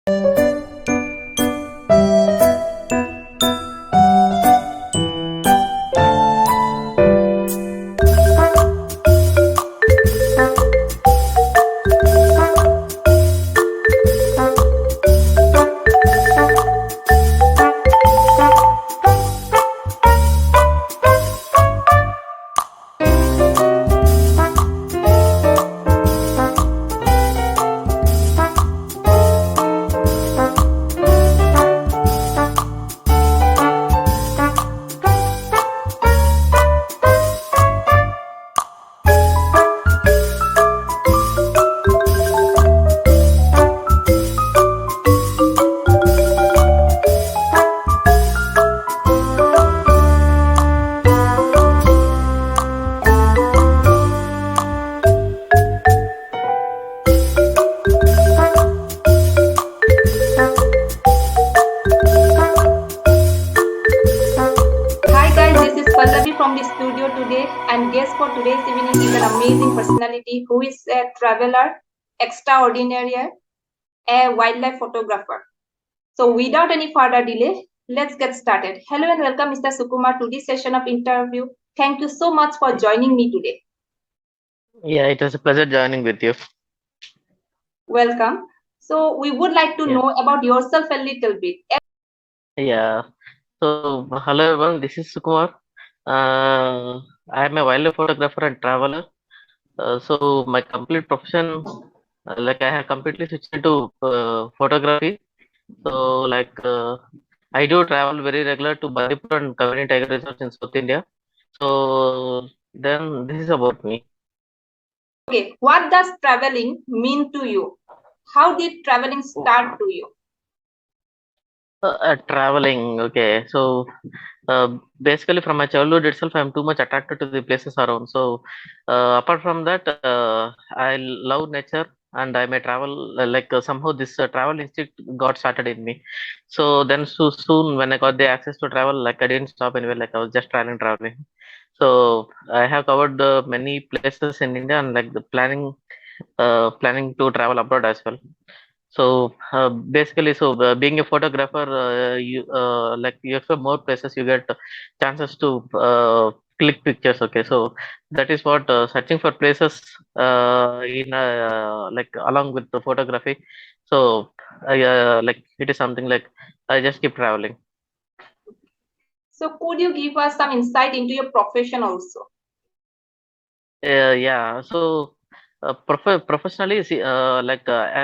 Hi guys, this is Pallabi from the studio today, and guest for today's evening is an amazing personality who is a traveler, extraordinary, a wildlife photographer. So without any further delay, let's get started. Hello and welcome Mr. Sukumar to this session of interview. Thank you so much for joining me today. Yeah, it was a pleasure joining with you. Welcome. So we would like to Yeah, know about yourself a little bit. yeah. So, hello everyone, this is Sukumar. I am a wildlife photographer and traveler. So, my complete profession, like I have completely switched into photography. So, I do travel very regular to Bandipur and Kaveri Tiger Reserves in South India. So, then this is about me. Okay, what does traveling mean to you? How did traveling start to you? Traveling, okay. So, basically, from my childhood itself, I'm too much attracted to the places around. So, apart from that, I love nature and I may travel. Somehow, this travel instinct got started in me. So then, so soon when I got the access to travel, like I didn't stop anywhere. Like I was just traveling. So I have covered many places in India and like the planning to travel abroad as well. So basically, being a photographer, you like you explore more places, you get chances to click pictures. Okay, so that is what searching for places in like along with the photography. So I like it is something like I just keep traveling. So could you give us some insight into your profession also? Yeah, so professionally, see, I'm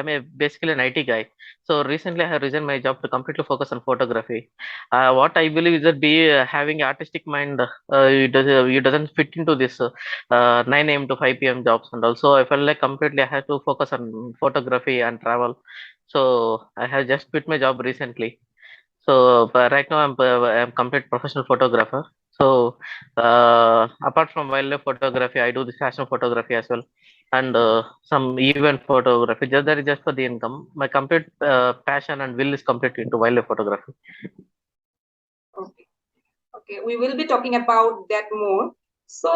a basically an IT guy. So recently, I have resigned my job to completely focus on photography. What I believe is that be having artistic mind, it doesn't fit into this 9 a.m. to 5 p.m. jobs, and also I felt like completely I had to focus on photography and travel. So I have just quit my job recently. So but right now I'm complete professional photographer. So apart from wildlife photography, I do this fashion photography as well, and some event photography. Just that is just for the income. My complete passion and will is complete into wildlife photography. Okay. Okay, we will be talking about that more. So,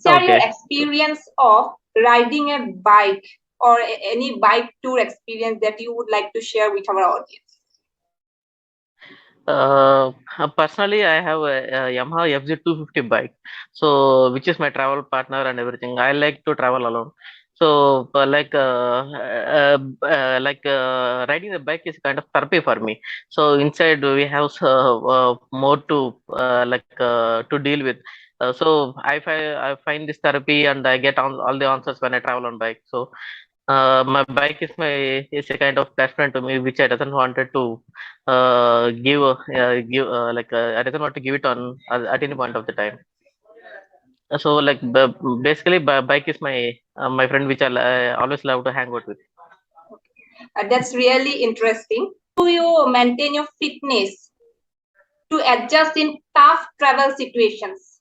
share your Okay. experience of riding a bike or any bike tour experience that you would like to share with our audience. Personally, I have a Yamaha FZ250 bike, so which is my travel partner and everything. I like to travel alone. So, riding the bike is kind of therapy for me. So inside we have more to to deal with. So I find this therapy and I get all the answers when I travel on bike. So my bike is a kind of best friend to me, which I doesn't wanted to I doesn't want to give it on at any point of the time. So basically, bike is my friend, which I always love to hang out with. That's really interesting. Do you maintain your fitness to adjust in tough travel situations?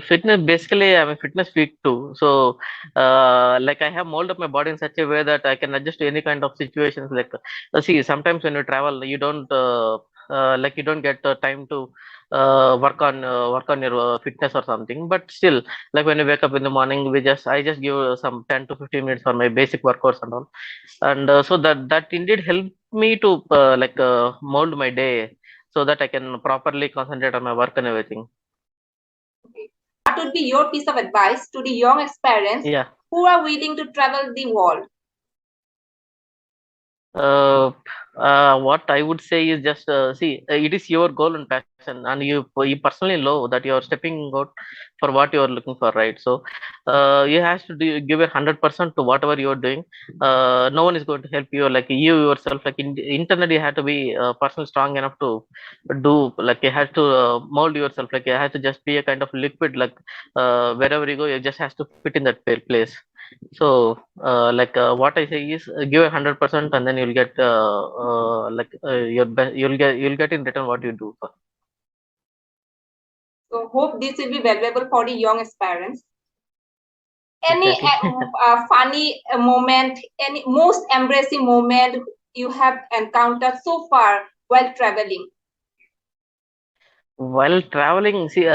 Fitness basically, I'm a fitness freak too. So, like I have molded up my body in such a way that I can adjust to any kind of situations. See, sometimes when you travel, you don't. like you don't get time to work on your fitness or something. But still, like when you wake up in the morning, I just give some 10 to 15 minutes for my basic workouts and all. And so that indeed helped me to mold my day so that I can properly concentrate on my work and everything. Okay. What would be your piece of advice to the young aspirants Yeah. who are willing to travel the world? Uh, what I would say is just see, it is your goal and passion, and you personally know that you are stepping out for what you are looking for, right? So, you have to give 100% to whatever you are doing. No one is going to help you, like you yourself, like internally, you have to be personally strong enough to do, like you have to mold yourself, like you have to just be a kind of liquid, like wherever you go, you just has to fit in that place. So, what I say is, give 100%, and then you'll get your best. You'll get in return what you do. So hope this will be valuable for the young aspirants. Any Exactly. funny moment, any most embarrassing moment you have encountered so far while traveling? While traveling, see,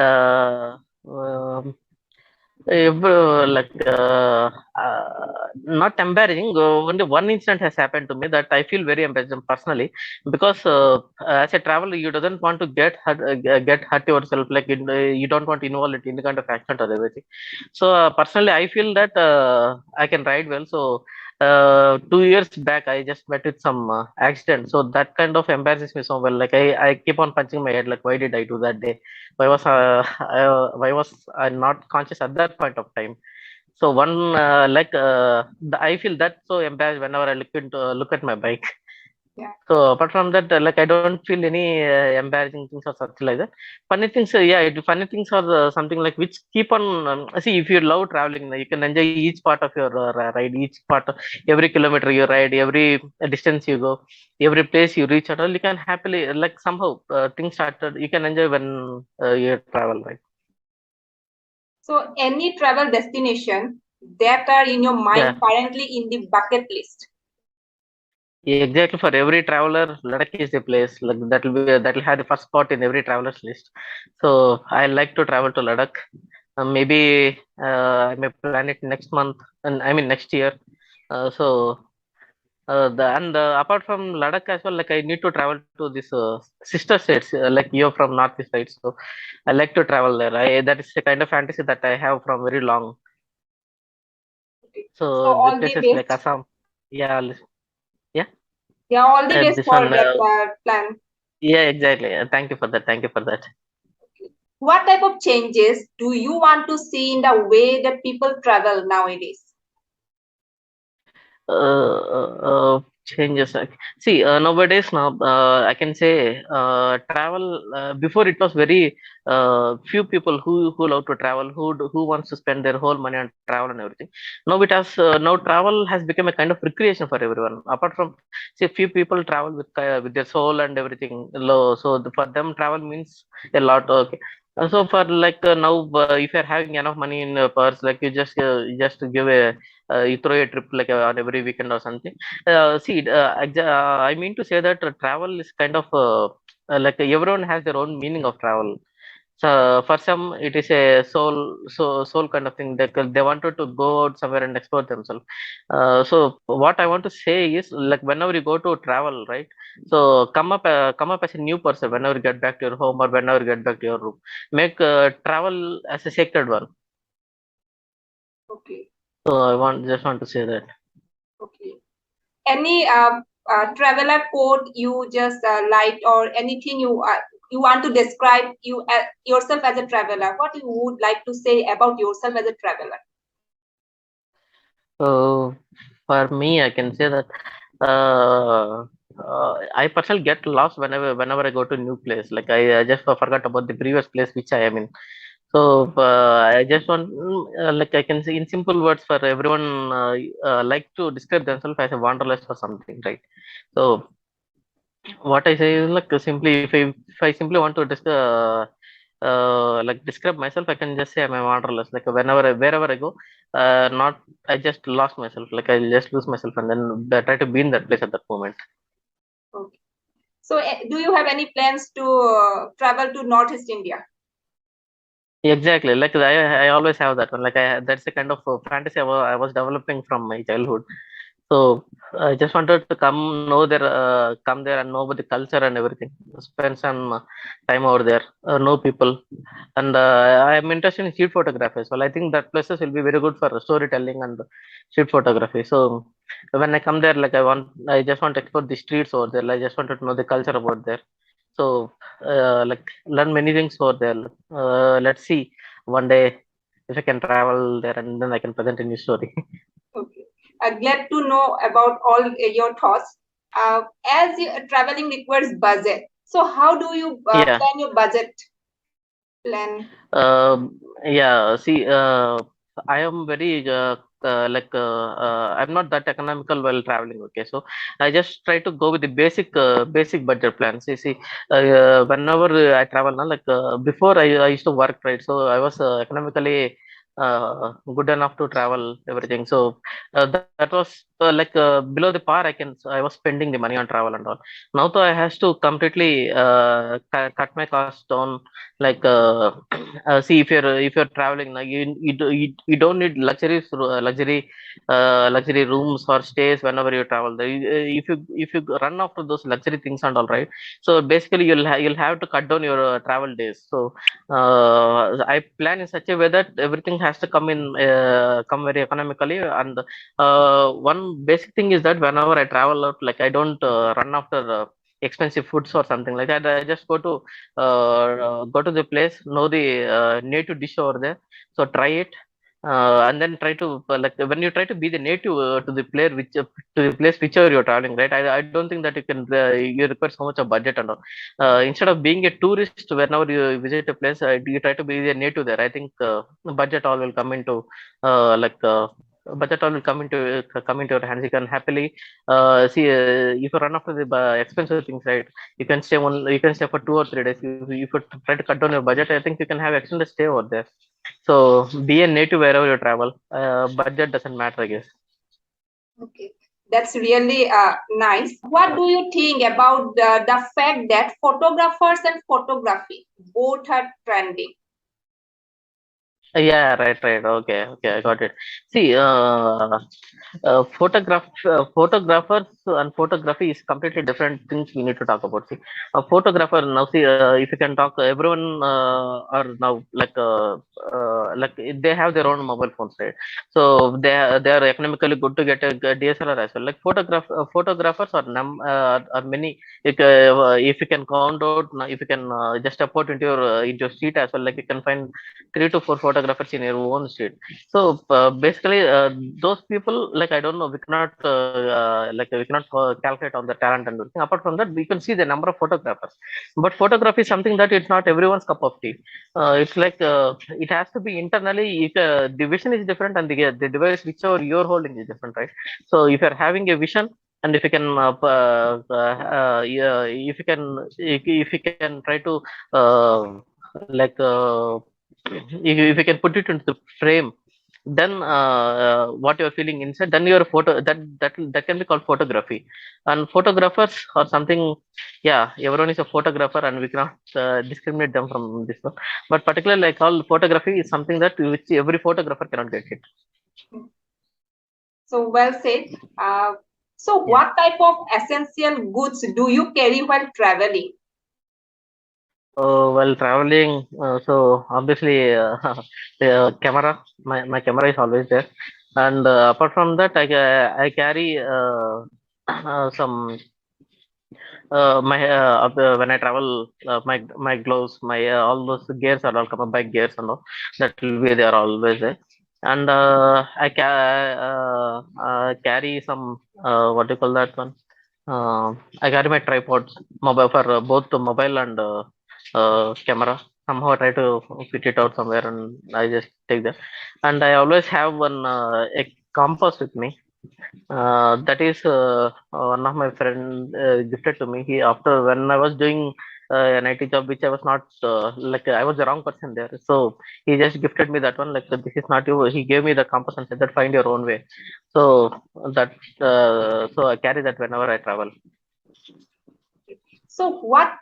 like not embarrassing. Only one incident has happened to me that I feel very embarrassed personally, because as a traveler, you doesn't want to get hurt yourself. Like you don't want to involve it in the kind of accident or everything. So personally, I feel that I can ride well. So 2 years back, I just met with some accident. So that kind of embarrasses me so well. Like I keep on punching my head. Like, why did I do that day? Why was I not conscious at that point of time? So I feel that so embarrassed whenever I look at my bike. Yeah. So apart from that, like I don't feel any embarrassing things or such like that. Funny things, funny things are something like which keep on. See, if you love traveling, you can enjoy each part of your ride, each part of every kilometer you ride, every distance you go, every place you reach at all. You can happily, like somehow things started. You can enjoy when you travel, right? So any travel destination that are in your mind Yeah. currently in the bucket list? Yeah, exactly. For every traveler, Ladakh is the place. Like that'll have the first spot in every traveler's list. So I like to travel to Ladakh. Maybe I may plan it next month, and I mean next year. So apart from Ladakh as well, like I need to travel to this sister states. Like you're from Northeast, right? So I like to travel there. That is a kind of fantasy that I have from very long. Okay. So So the all the places like best. Assam, yeah, yeah, Yeah, all the best this for one. that plan. Yeah, exactly. Thank you for that. Thank you for that. What type of changes do you want to see in the way that people travel nowadays? Changes. See, nowadays now, I can say travel. Before it was very few people who love to travel, who wants to spend their whole money on travel and everything. Now travel has become a kind of recreation for everyone. Apart from, say, few people travel with their soul and everything low. So for them, travel means a lot. Okay. So for like now, if you're having enough money in purse, like you just give a you throw a trip like on every weekend or something. I mean to say that travel is kind of like everyone has their own meaning of travel. So for some, it is a soul kind of thing. They wanted to go out somewhere and explore themselves. So what I want to say is, like whenever you go to travel, right? So come up as a new person whenever you get back to your home or whenever you get back to your room. Make travel as a sacred one. Okay. So just want to say that. Okay. Any traveler quote you just liked, or anything you want to describe yourself as a traveler? What you would like to say about yourself as a traveler? So for me, I can say that I personally get lost whenever I go to a new place. Like I just forgot about the previous place which I am in. So I just want, like I can say in simple words, for everyone like to describe themselves as a wanderlust or something, right? So what I say is, like simply, if I simply want to like describe myself, I can just say I'm a wanderlust. Like wherever I go, not I just lost myself. Like I just lose myself and then try to be in that place at that moment. Okay. So, do you have any plans to travel to Northeast India? Exactly. Like I always have that one. Like that's the kind of fantasy I was developing from my childhood. So I just wanted to come there and know about the culture and everything. Spend some time over there, know people, and I am interested in street photography as well. I think that places will be very good for storytelling and street photography. So when I come there, I just want to explore the streets over there. Like, I just wanted to know the culture about there. So like learn many things over there. Let's see one day if I can travel there and then I can present a new story. Okay. Glad to know about all your thoughts. As traveling requires budget, so how do you Yeah. plan your budget plan? Yeah, see, I am very I'm not that economical while traveling. Okay, so I just try to go with the basic budget plans. You see, whenever I travel now, before I used to work, right? So I was economically good enough to travel everything. So that was below the par. I was spending the money on travel and all. Now, though, I has to completely cut my costs down like see if you're traveling now you don't need luxury rooms or stays whenever you travel there. If you run after those luxury things and all, right, so basically you'll have to cut down your travel days. So I plan in such a way that everything has to come very economically. And one basic thing is that whenever I travel out, like I don't run after expensive foods or something like that. I just go to the place, know the native dish over there, so try it, and then try to like when you try to be the native to the place whichever you're traveling, right? I don't think that you require so much of budget and all. Instead of being a tourist whenever you visit a place, you try to be the native there. I think budget all will come into like budget all will come into your hands. You can happily see if you run after the expensive things, right? You can stay for 2 or 3 days. If you try to cut down your budget, I think you can have extended stay over there. So be a native wherever you travel. Budget doesn't matter, I guess. Okay, that's really nice. What do you think about the fact that photographers and photography both are trending? Yeah, right. Okay, I got it. See, photographers and photography is completely different things we need to talk about. See, a photographer now, see, if you can talk, everyone are now like they have their own mobile phones, right? So they are economically good to get a DSLR as well. Like photographers are many. If you can count out, if you can just apport into your street as well, like you can find 3 to 4 photographers in your own street. So basically, those people, like I don't know, we cannot calculate on the talent and everything. Apart from that, we can see the number of photographers. But photography is something that it's not everyone's cup of tea. It's like it has to be internally. The vision is different, and the device whichever you're holding is different, right? So if you're having a vision, and if you can yeah, if you can try to uh, like if you can put it into the frame, then what you're feeling inside, then your photo that can be called photography. And photographers or something, yeah, everyone is a photographer and we cannot discriminate them from this one. But particularly, like, all photography is something that which every photographer cannot get it. So well said. Uh, so Yeah. what type of essential goods do you carry while traveling? While traveling, so obviously, the camera, my camera is always there. And apart from that, I carry some when I travel, my gloves, my all those gears are all come bike gears and all that will be there always there. And carry some what do you call that one? I carry my tripods, mobile for both the mobile and camera. Somehow I try to fit it out somewhere and I just take that. And I always have a compass with me. That is one of my friend gifted to me. He after when I was doing an IT job, which I was not I was the wrong person there. So he just gifted me that one. Like, this is not you. He gave me the compass and said that find your own way. So that so I carry that whenever I travel. So what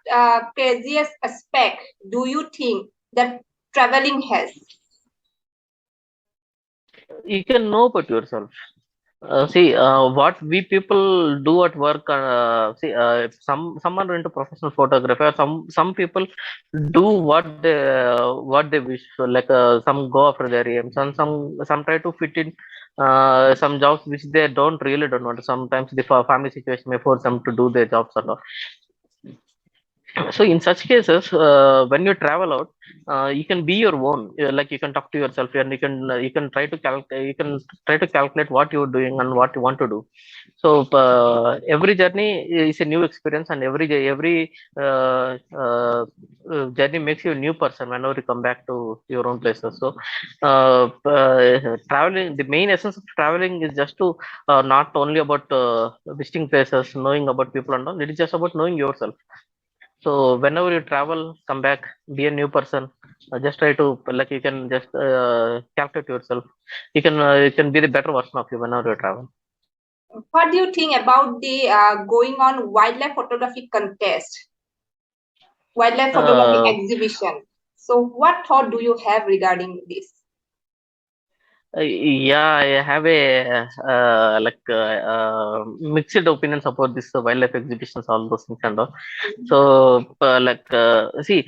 craziest aspect do you think that traveling has? You can know about yourself. See, what we people do at work. See, if some are into professional photography, or some people do what they wish. So, like some go after their aims, and some try to fit in some jobs which they don't want. Sometimes the family situation may force them to do their jobs or not. So in such cases, when you travel out, you can be your own. Like you can talk to yourself, and you can try to calculate what you're doing and what you want to do. So every journey is a new experience, and every journey makes you a new person whenever you come back to your own places. So traveling, the main essence of traveling is just to not only about visiting places, knowing about people and all. It is just about knowing yourself. So whenever you travel, come back, be a new person. Just try to, like, you can just calculate yourself. You can be the better version of you whenever you travel. What do you think about the going on wildlife photography contest, wildlife photography Uh, exhibition? So what thought do you have regarding this? yeah, I have a mixed opinions about this wildlife exhibitions, all those things and all. So, see,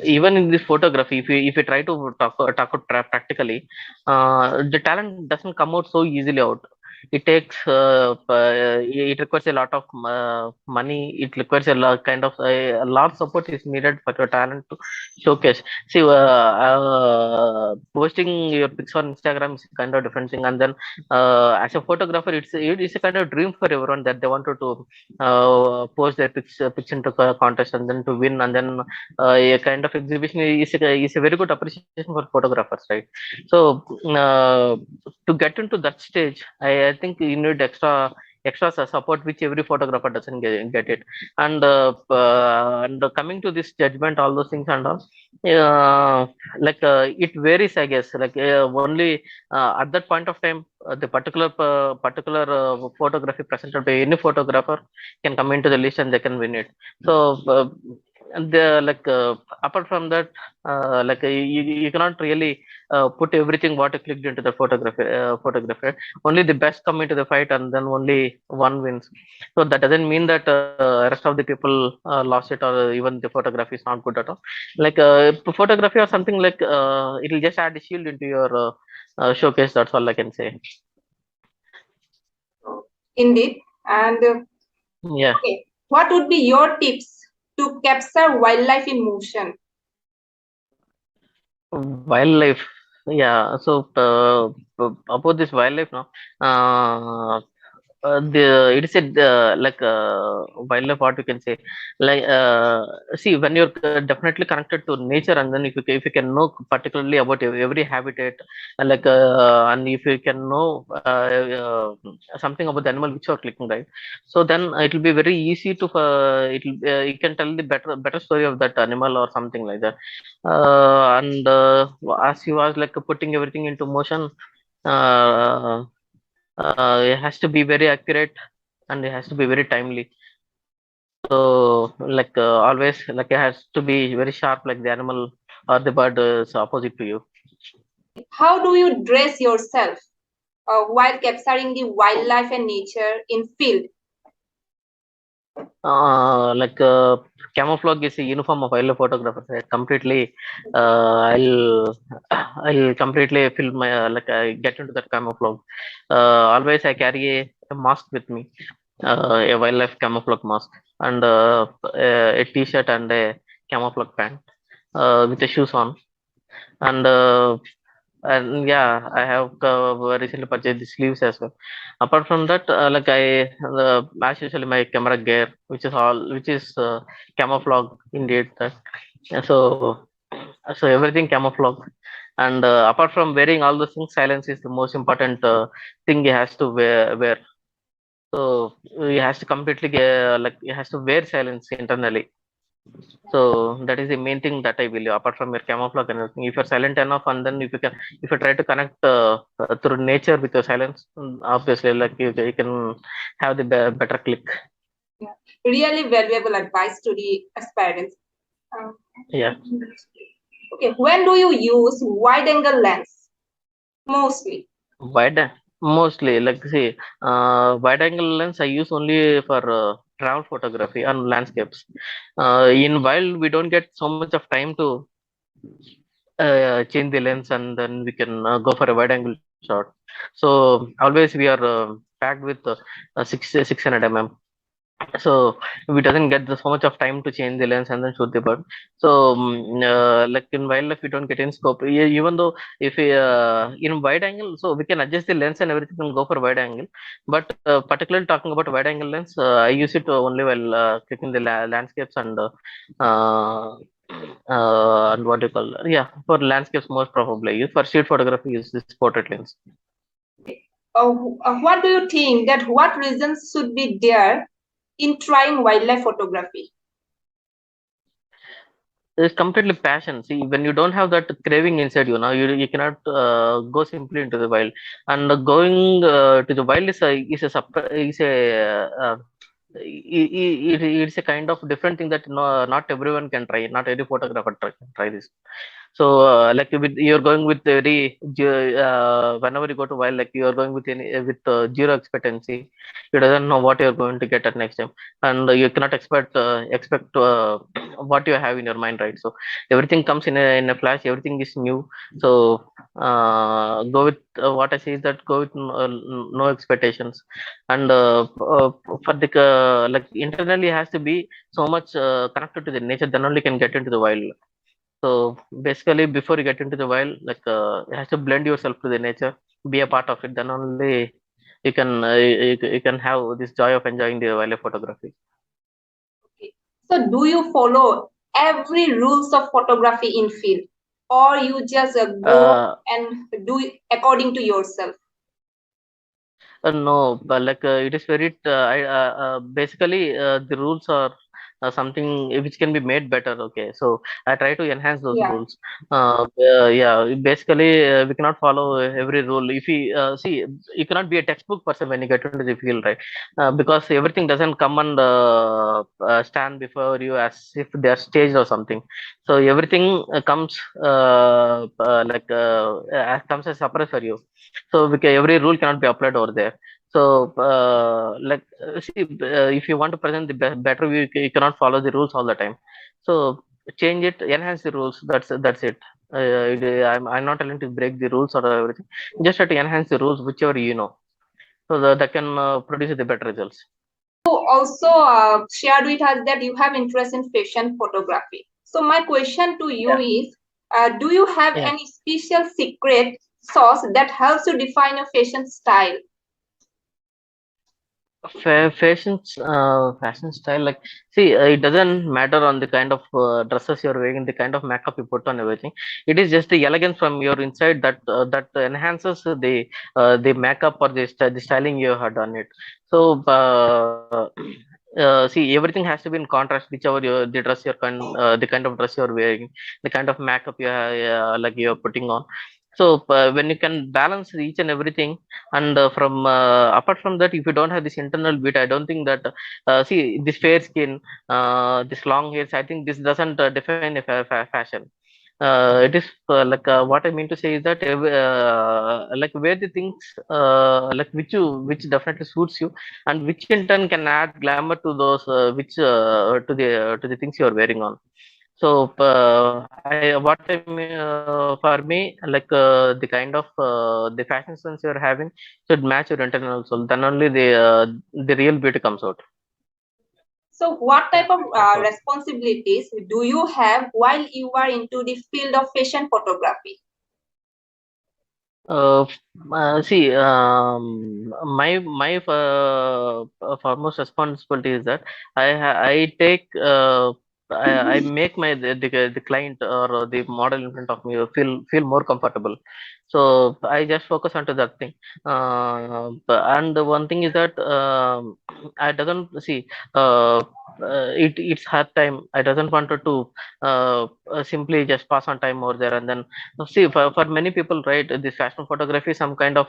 even in this photography, if you try to practically, the talent doesn't come out so easily out. It requires a lot of money. It requires a lot of support is needed for your talent to showcase. See, posting your pics on Instagram is kind of different thing, and then as a photographer, it's a kind of dream for everyone that they wanted to post their pics into contest and then to win, and then a kind of exhibition is a very good appreciation for photographers, right? So to get into that stage, I think you need extra support which every photographer doesn't get it. And coming to this judgment, all those things and all, it varies, I guess. Like only at that point of time, the particular photography presented by any photographer can come into the list and they can win it. So and the like apart from that, you cannot really put everything what you clicked into the photographer. Only the best come into the fight, and then only one wins. So that doesn't mean that rest of the people lost it, or even the photography is not good at all. Like photography or something, like it'll just add a shield into your showcase. That's all I can say. Indeed. And Yeah. okay, what would be your tips to capture wildlife in motion? Wildlife. Yeah. So about this wildlife now, uh, it is a wildlife, what you can say, like see, when you're definitely connected to nature, and then if you can know particularly about every habitat, and if you can know something about the animal which you're clicking, right? So then it will be very easy to you can tell the better story of that animal or something like that. And as you was like putting everything into motion, uh, it has to be very accurate, and it has to be very timely. So always, like, it has to be very sharp, like the animal or the bird is opposite to you. How do you dress yourself while capturing the wildlife and nature in field? Like camouflage is a uniform of wildlife photographers. I'll I'll completely fill my I get into that camouflage. Always I carry a mask with me, a wildlife camouflage mask, and a t-shirt and a camouflage pant with the shoes on. And yeah, I have recently purchased the sleeves as well. Apart from that, as usually, my camera gear, which is camouflage indeed. Yeah, so everything camouflage. And apart from wearing all those things, silence is the most important thing he has to wear. So he has to he has to wear silence internally. So that is the main thing that I believe. Apart from your camouflage and everything, if you're silent enough, and then if you try to connect through nature with your silence, obviously, like you can have the better click. Yeah. Really valuable advice to the aspirants. Um, Yeah. okay, when do you use wide angle lens mostly? Wide, mostly like see, wide angle lens I use only for travel photography and landscapes. In wild we don't get so much of time to change the lens, and then we can go for a wide angle shot. So always we are packed with 600 mm, so we doesn't get so much of time to change the lens and then shoot the bird. So like in wildlife we don't get in scope. Even though if we, in wide angle, so we can adjust the lens and everything and go for wide angle, but particularly talking about wide angle lens, I use it only while clicking the landscapes uh, and what do you call, yeah, for landscapes most probably. Use for street photography use this portrait lens. What do you think that what reasons should be there in trying wildlife photography? It's completely passion. See, when you don't have that craving inside you, now you cannot go simply into the wild. And going to the wild it's a kind of different thing that no, not everyone can try. Not every photographer can try this. So like with you're going with whenever you go to wild, like you're going with zero expectancy. You doesn't know what you're going to get at next time, and you cannot expect what you have in your mind, right? So everything comes in a flash. Everything is new. So go with what I say is that go with no expectations, and for the like internally has to be so much connected to the nature. Then only can get into the wild. So basically, before you get into the wild, like you have to blend yourself to the nature, be a part of it. Then only you can have this joy of enjoying the wildlife photography. Okay. So do you follow every rules of photography in field, or you just go Uh, and do it according to yourself? No, but like it is very basically the rules are something which can be made better. Okay, so I try to enhance those Yeah. rules. Yeah, basically we cannot follow every rule. If we see, you cannot be a textbook person when you get into the field, right? Because everything doesn't come and stand before you as if they are staged or something. So everything comes comes as surprise for you. So every rule cannot be applied over there. So see, if you want to present the better view, you cannot follow the rules all the time. So change it, enhance the rules. That's it. I'm not telling to break the rules or everything. Just try to enhance the rules whichever you know, so that can produce the better results. You also shared with us that you have interest in fashion photography. So my question to you Yeah. is, do you have Yeah. any special secret sauce that helps you define a fashion style? Fashion style, like see, it doesn't matter on the kind of dresses you're wearing, the kind of makeup you put on everything. It is just the elegance from your inside that enhances the makeup or the styling you had done it. So see, everything has to be in contrast, whichever the dress the kind of dress you're wearing, the kind of makeup like you're putting on. So when you can balance each and everything, and from apart from that, if you don't have this internal beat, I don't think that see, this fair skin, this long hairs, I think this doesn't define a fashion. It is what I mean to say is that like wear the things like which definitely suits you, and which in turn can add glamour to those which to the things you are wearing on. So what I mean for me, like the kind of the fashion sense you're having should match your internal soul. Then only the real beauty comes out. So what type Yeah, of that's what. responsibilities do you have while you are into the field of fashion photography? Uh, See, my foremost responsibility is that I take I make the client or the model in front of me feel more comfortable. So I just focus onto that thing. And one thing is that I doesn't see. it's her time. I doesn't want her to simply just pass on time over there. And then see, for many people, right, this fashion photography is some kind of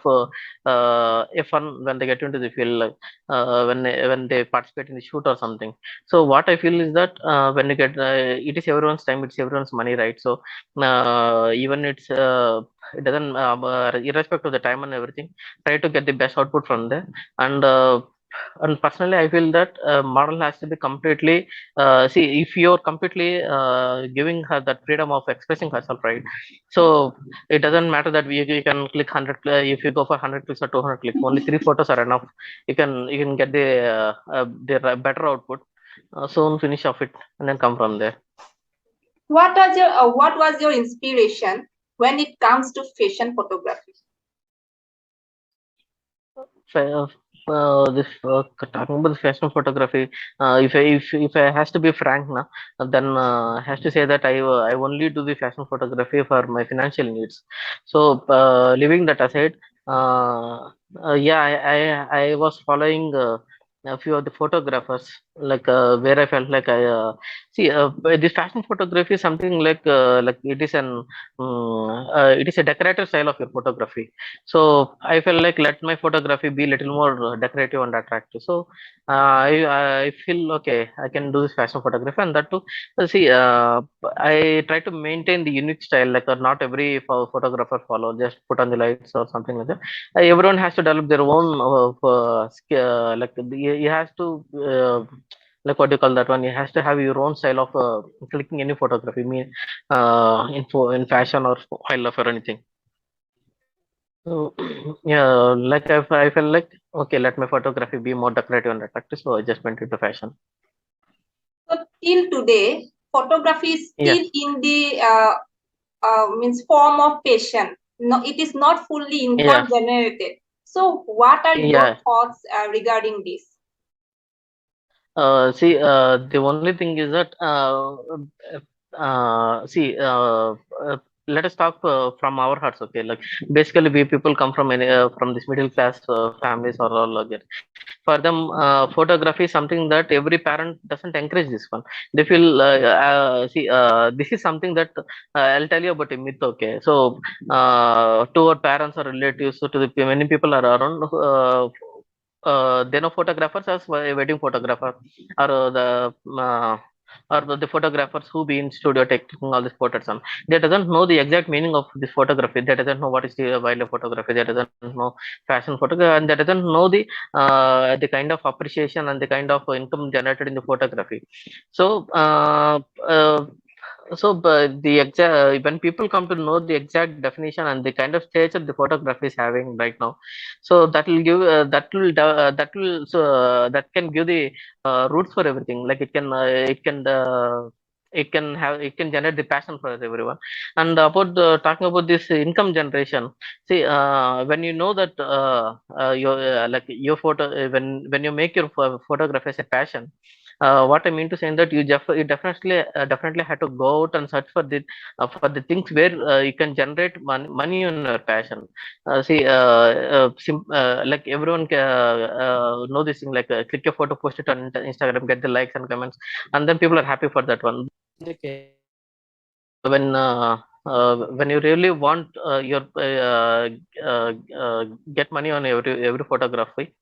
a fun when they get into the field, like, when they participate in the shoot or something. So what I feel is that when you get it is everyone's time, it's everyone's money, right? So even it doesn't irrespective of the time and everything, try to get the best output from there. And personally, I feel that model has to be completely see, if you're completely giving her that freedom of expressing herself, right? So it doesn't matter that you can click 100 if you go for 100 clicks or 200 clicks, only three photos are enough. You can get the better output, soon finish off it, and then come from there. What was your inspiration when it comes to fashion photography? Fa- this talking about the fashion photography, if I has to be frank now, then has to say that I only do the fashion photography for my financial needs. So leaving that aside, yeah, I was following a few of the photographers, like where I felt like I see the fashion photography is something like it is a decorative style of your photography. So I felt like let my photography be little more decorative and attractive. So I feel okay, I can do this fashion photography, and that too. See, I try to maintain the unique style. Like not every photographer follow, just put on the lights or something like that. Everyone has to develop their own like he has to. Like what do you call that one? You has to have your own style of clicking any photography, mean in fashion or wildlife or anything. So yeah, like I felt like okay, let my photography be more decorative and attractive, so I just went into fashion. So till today, photography is Yeah, still in the means form of passion. No, it is not fully yeah, income generated. So what are your yeah. thoughts regarding this? See, the only thing is that see, let us talk from our hearts, okay? Like basically, we people come from any from this middle class families or all like that. For them, photography is something that every parent doesn't encourage this one. They feel see, this is something that I'll tell you about a myth, okay? So to our parents or relatives, so to the many people are around. They know photographers as wedding photographer, or uh, the photographers who be in studio taking all these photos on. They doesn't know the exact meaning of this photography. They doesn't know what is the wildlife photography. They doesn't know fashion photography, and they doesn't know the kind of appreciation and the kind of income generated in the photography. So the exact when people come to know the exact definition and the kind of stature the photography is having right now, so that will give that will so that can give the roots for everything. Like it can generate the passion for everyone. And about talking about this income generation, see, when you know that your like your photo when you make your photography as a passion, what I mean to say is that you definitely have to go out and search for the things where you can generate money on your passion. See, like everyone know this thing, like click your photo, post it on Instagram, get the likes and comments, and then people are happy for that one. The case when you really want your get money on every photography,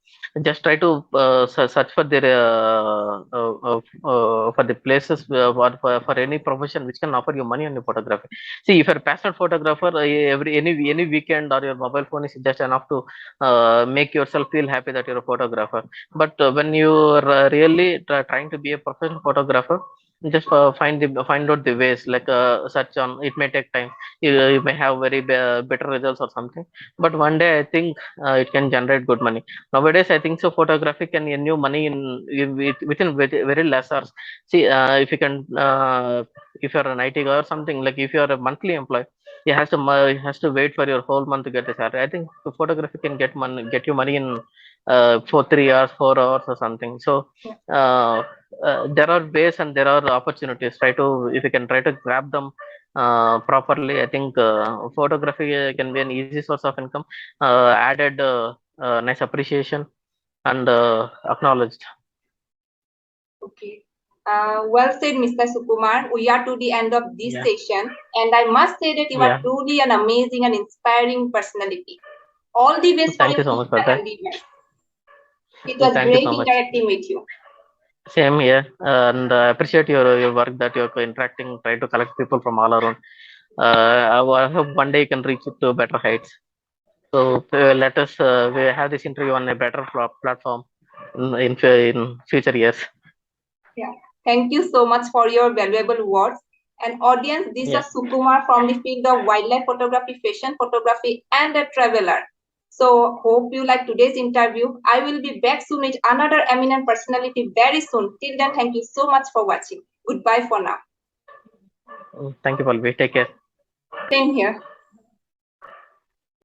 just try to search for their for the places for any profession which can offer you money on your photography. See, if you're a passionate photographer, every any weekend or your mobile phone is just enough to make yourself feel happy that you're a photographer. But when you're really trying to be a professional photographer, just find out the ways, like search on. It may take time. You may have very better results or something, but one day I think it can generate good money. Nowadays I think so photography can earn you money within very less hours. See, if you can if you're an IT guy or something, like if you're a monthly employee, you has to wait for your whole month to get the salary. I think the photography can get you money in for 3 hours, 4 hours or something. So Yeah. uh, there are ways and there are opportunities. Try to, if you can try to grab them properly, I think photography can be an easy source of income, added nice appreciation, and acknowledged. Okay. Well said, Mr. Sukumar. We are to the end of this Yeah. session, and I must say that you are Yeah. truly an amazing and inspiring personality. All the best for Thank your you so much for future that. endeavors. It was Thank you great so much. interacting with you. Same here, and I appreciate your work that you're interacting, trying to collect people from all around. I hope one day you can reach to better heights. So let us we have this interview on a better platform in future years. Yeah. Thank you so much for your valuable words. And audience, this Yeah. was Sukumar from the field of wildlife photography, fashion photography, and a traveler. So hope you like today's interview. I will be back soon with another eminent personality very soon. Till then, thank you so much for watching. Goodbye for now. Thank you, Pallabi. Take care. Same here.